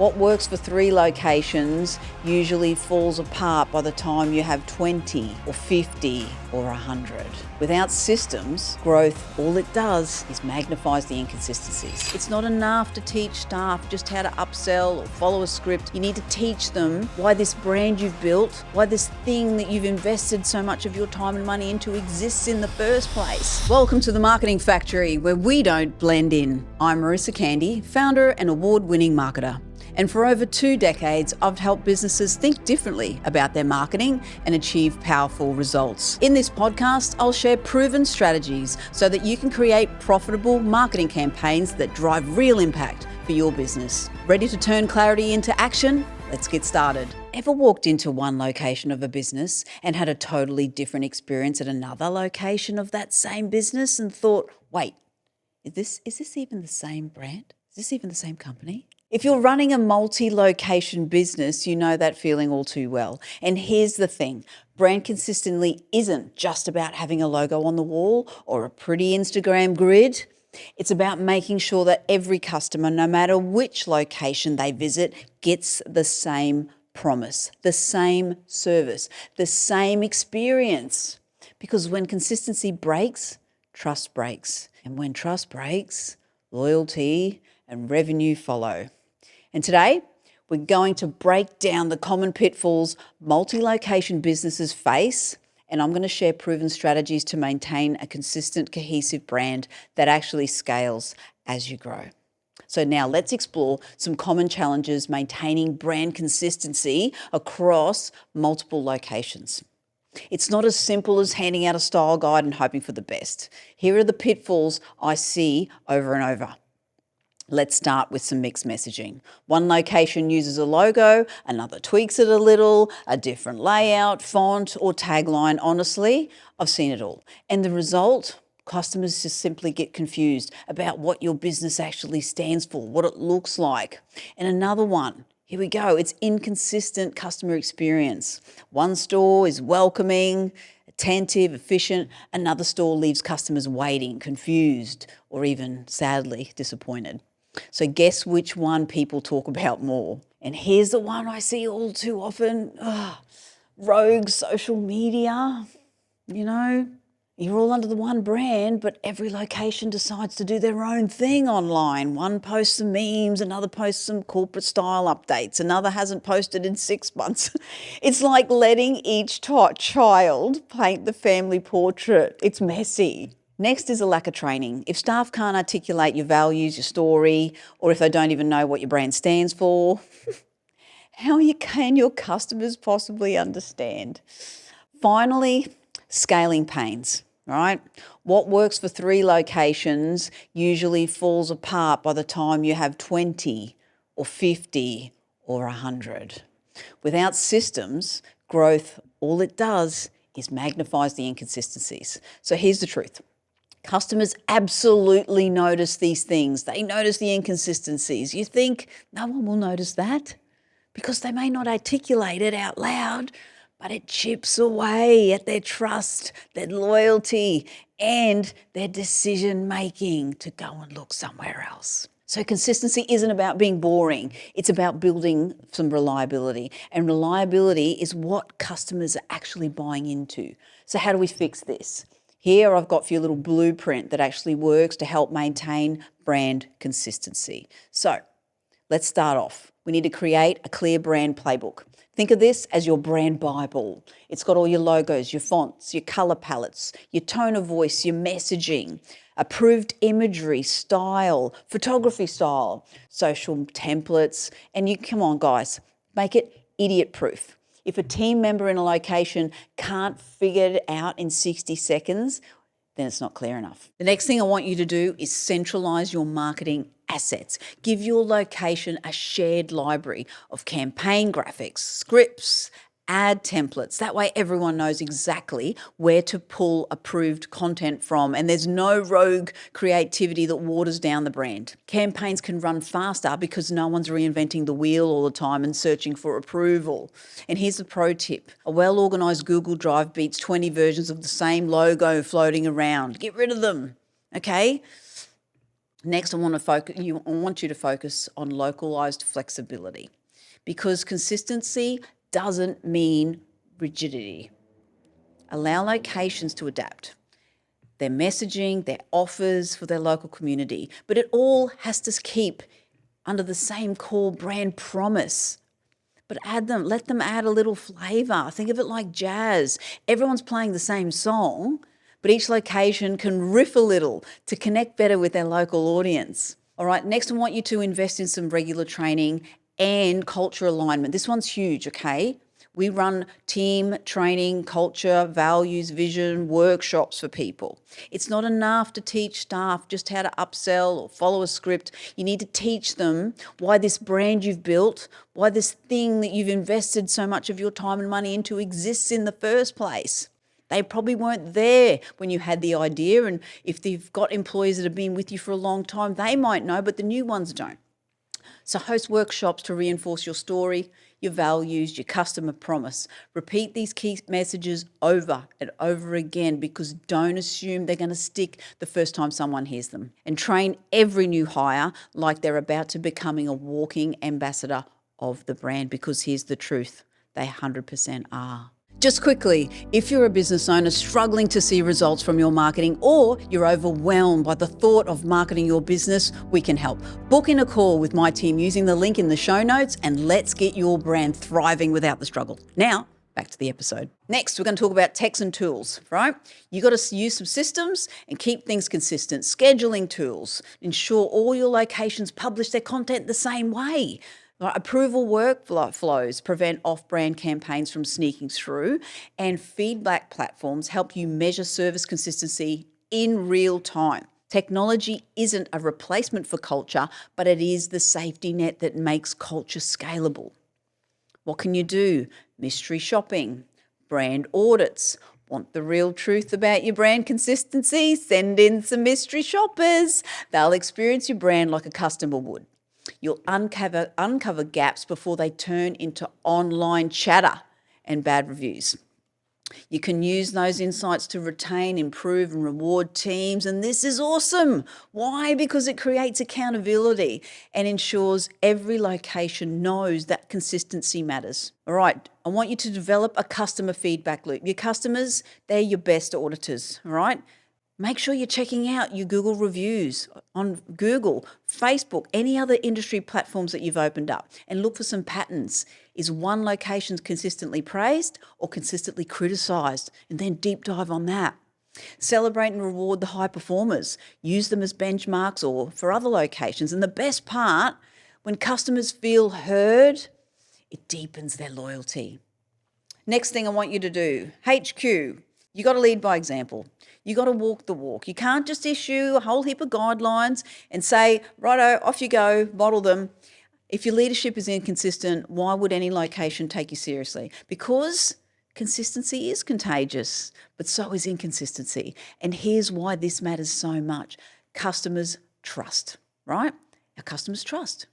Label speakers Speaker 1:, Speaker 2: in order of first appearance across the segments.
Speaker 1: What works for 3 locations usually falls apart by the time you have 20 or 50 or 100. Without systems, growth, all it does is magnifies the inconsistencies. It's not enough to teach staff just how to upsell or follow a script. You need to teach them why this brand you've built, why this thing that you've invested so much of your time and money into exists in the first place. Welcome to the Marketing Factory, where we don't blend in. I'm Marisa Candy, founder and award-winning marketer. And for over 2 decades, I've helped businesses think differently about their marketing and achieve powerful results. In this podcast, I'll share proven strategies so that you can create profitable marketing campaigns that drive real impact for your business. Ready to turn clarity into action? Let's get started. Ever walked into one location of a business and had a totally different experience at another location of that same business and thought, wait, is this even the same brand? Is this even the same company? If you're running a multi-location business, you know that feeling all too well. And here's the thing, brand consistency isn't just about having a logo on the wall or a pretty Instagram grid. It's about making sure that every customer, no matter which location they visit, gets the same promise, the same service, the same experience. Because when consistency breaks, trust breaks. And when trust breaks, loyalty and revenue follow. And today, we're going to break down the common pitfalls multi-location businesses face, and I'm going to share proven strategies to maintain a consistent, cohesive brand that actually scales as you grow. So now let's explore some common challenges maintaining brand consistency across multiple locations. It's not as simple as handing out a style guide and hoping for the best. Here are the pitfalls I see over and over. Let's start with some mixed messaging. One location uses a logo, another tweaks it a little, a different layout, font, or tagline. Honestly, I've seen it all. And the result? Customers just simply get confused about what your business actually stands for, what it looks like. And another one, here we go, it's inconsistent customer experience. One store is welcoming, attentive, efficient. Another store leaves customers waiting, confused, or even sadly disappointed. So guess which one people talk about more? And here's the one I see all too often. Rogue social media. You know, you're all under the one brand, but every location decides to do their own thing online. One posts some memes, another posts some corporate style updates, another hasn't posted in 6 months. It's like letting each child paint the family portrait. It's messy. Next is a lack of training. If staff can't articulate your values, your story, or if they don't even know what your brand stands for, how can your customers possibly understand? Finally, scaling pains, all right? What works for 3 locations usually falls apart by the time you have 20 or 50 or 100. Without systems, growth, all it does is magnifies the inconsistencies. So here's the truth. Customers absolutely notice these things. They notice the inconsistencies. You think no one will notice that because they may not articulate it out loud, but it chips away at their trust, their loyalty, and their decision-making to go and look somewhere else. So consistency isn't about being boring. It's about building some reliability. And reliability is what customers are actually buying into. So how do we fix this? Here I've got for you a little blueprint that actually works to help maintain brand consistency. So let's start off. We need to create a clear brand playbook. Think of this as your brand Bible. It's got all your logos, your fonts, your color palettes, your tone of voice, your messaging, approved imagery, style, photography style, social templates, and come on guys, make it idiot proof. If a team member in a location can't figure it out in 60 seconds, then it's not clear enough. The next thing I want you to do is centralize your marketing assets. Give your location a shared library of campaign graphics, scripts, ad templates. That way everyone knows exactly where to pull approved content from, and there's no rogue creativity that waters down the brand. Campaigns can run faster because no one's reinventing the wheel all the time and searching for approval. And here's a pro tip. A well-organized Google Drive beats 20 versions of the same logo floating around. Get rid of them, okay? Next, I want you to focus on localized flexibility, because consistency doesn't mean rigidity. Allow locations to adapt their messaging, their offers for their local community, but it all has to keep under the same core brand promise. But let them add a little flavor. Think of it like jazz. Everyone's playing the same song, but each location can riff a little to connect better with their local audience. All right, next I want you to invest in some regular training and culture alignment. This one's huge, okay? We run team training, culture, values, vision, workshops for people. It's not enough to teach staff just how to upsell or follow a script. You need to teach them why this brand you've built, why this thing that you've invested so much of your time and money into exists in the first place. They probably weren't there when you had the idea, and if they've got employees that have been with you for a long time, they might know, but the new ones don't. So host workshops to reinforce your story, your values, your customer promise. Repeat these key messages over and over again, because don't assume they're going to stick the first time someone hears them. And train every new hire like they're about to becoming a walking ambassador of the brand, because here's the truth, they 100% are. Just quickly, if you're a business owner struggling to see results from your marketing, or you're overwhelmed by the thought of marketing your business, we can help. Book in a call with my team using the link in the show notes, and let's get your brand thriving without the struggle. Now, back to the episode. Next, we're going to talk about techs and tools, right? You got to use some systems and keep things consistent. Scheduling tools, ensure all your locations publish their content the same way. Approval workflows prevent off-brand campaigns from sneaking through, and feedback platforms help you measure service consistency in real time. Technology isn't a replacement for culture, but it is the safety net that makes culture scalable. What can you do? Mystery shopping, brand audits. Want the real truth about your brand consistency? Send in some mystery shoppers. They'll experience your brand like a customer would. You'll uncover gaps before they turn into online chatter and bad reviews. You can use those insights to retain, improve, and reward teams. And this is awesome. Why? Because it creates accountability and ensures every location knows that consistency matters. All right, I want you to develop a customer feedback loop. Your customers, they're your best auditors, all right? Make sure you're checking out your Google reviews on Google, Facebook, any other industry platforms that you've opened up, and look for some patterns. Is one location consistently praised or consistently criticised? And then deep dive on that. Celebrate and reward the high performers. Use them as benchmarks or for other locations. And the best part, when customers feel heard, it deepens their loyalty. Next thing I want you to do, HQ. You got to lead by example. You got to walk the walk. You can't just issue a whole heap of guidelines and say, righto, off you go, model them. If your leadership is inconsistent, why would any location take you seriously? Because consistency is contagious, but so is inconsistency. And here's why this matters so much. Customers trust, right? Our customers trust.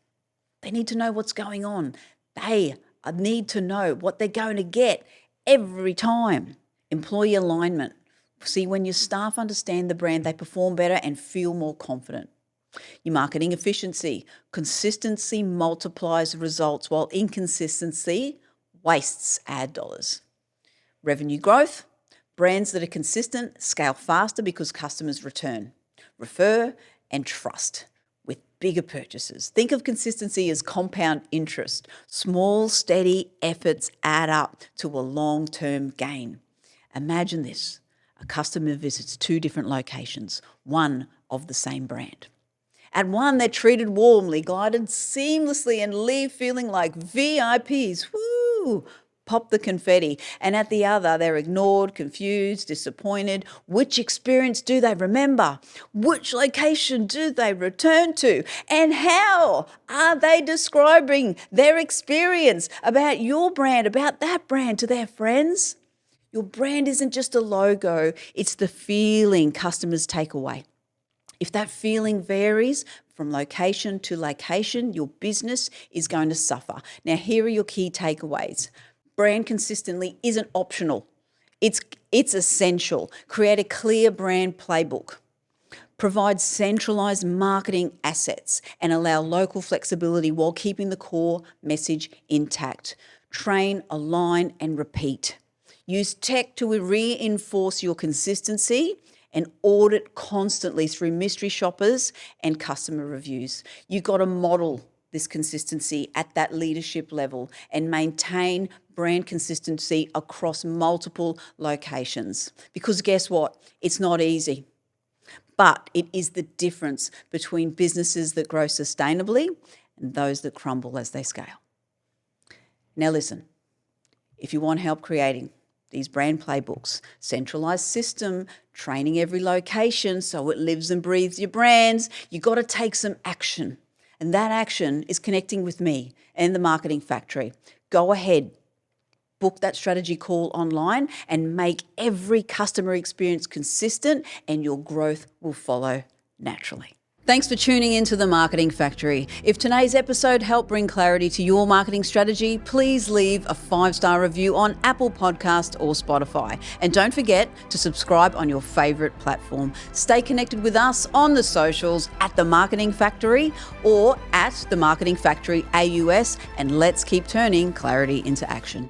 Speaker 1: They need to know what's going on. They need to know what they're going to get every time. Employee alignment. See, when your staff understand the brand, they perform better and feel more confident. Your marketing efficiency. Consistency multiplies results, while inconsistency wastes ad dollars. Revenue growth. Brands that are consistent scale faster because customers return, refer, and trust with bigger purchases. Think of consistency as compound interest. Small, steady efforts add up to a long-term gain. Imagine this. A customer visits 2 different locations, one of the same brand. At one, they're treated warmly, glided seamlessly, and leave feeling like VIPs. Woo! Pop the confetti. And at the other, they're ignored, confused, disappointed. Which experience do they remember? Which location do they return to? And how are they describing their experience about your brand, about that brand to their friends? Your brand isn't just a logo, it's the feeling customers take away. If that feeling varies from location to location, your business is going to suffer. Now, here are your key takeaways. Brand consistently isn't optional. It's essential. Create a clear brand playbook. Provide centralized marketing assets and allow local flexibility while keeping the core message intact. Train, align, and repeat. Use tech to reinforce your consistency and audit constantly through mystery shoppers and customer reviews. You've got to model this consistency at that leadership level and maintain brand consistency across multiple locations. Because guess what? It's not easy. But it is the difference between businesses that grow sustainably and those that crumble as they scale. Now listen, if you want help creating these brand playbooks, centralized system, training every location so it lives and breathes your brands, you got to take some action. And that action is connecting with me and the Marketing Factory. Go ahead, book that strategy call online and make every customer experience consistent, and your growth will follow naturally. Thanks for tuning into the Marketing Factory. If today's episode helped bring clarity to your marketing strategy, please leave a 5-star review on Apple Podcast or Spotify. And don't forget to subscribe on your favorite platform. Stay connected with us on the socials at The Marketing Factory or at The Marketing Factory AUS, and let's keep turning clarity into action.